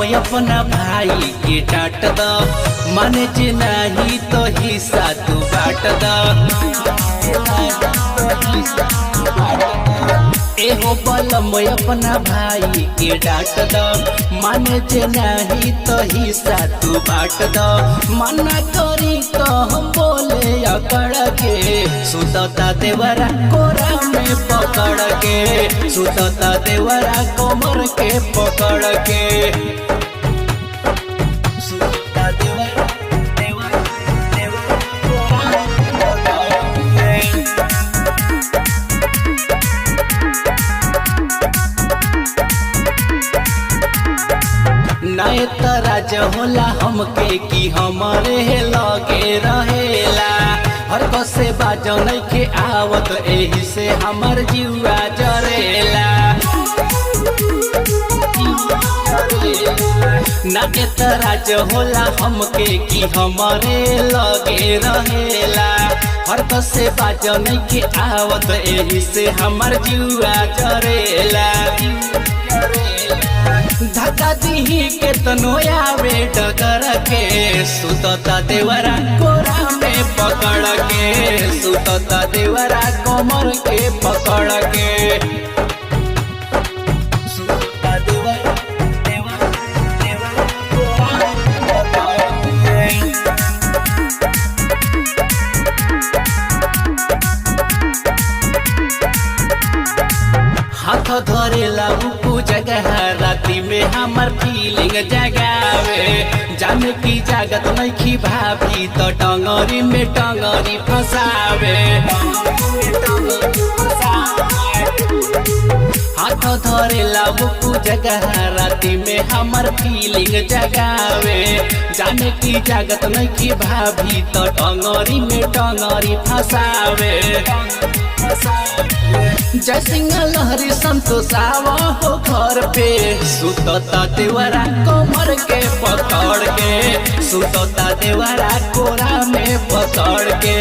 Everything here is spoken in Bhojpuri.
अपना भाई के डांट द, माने जे नहीं तो हिस्सा तू बांट द। एहो बलम अपना भाई के डांट द, माने जे नहीं तो हिस्सा तू बांट द। मना करी तो हम बोले अकड़ के, सुतता देवरा कोरा में पकड़ के, सुतता देवरा कोमर के पकड़ के। सुतता देवरा देवरा देवरा कोरा में पकड़ के। नए तराज होला हमके कि हमारे लगे रहेला, हर कसे बाजो नइखे आवत एही से हमर जीवा जरेला। नए तराज होला हमके कि हमारे लगे रहेला, हर कसे बाजो नइखे आवत एही से हमर जीवा जरेला। धक्का दीही के तनो आवे डगर के, सुतता देवरा कोरा में पकड़ के, सुतता देवरा कोमर के पकड़ के। सुतता देवरा देवरा देवरा कोरा में पकड़ के। हाथ धरेला उ जगह राती में हमर फीलिंग जगावे, जाने की जागत नइखी भाभी तो टंगरी में टंगरी फसावे। हाथ धरेला उ जगह राती में हमर फीलिंग जगावे, जाने की जागत नइखी भाभी तो टंगरी में टंगरी फसावे। जय सिंह लहरी संतोषावा हो घर पे, सुतता देवरा कोमर के पकड़ के, सुतता देवरा कोरा में पकड़ के।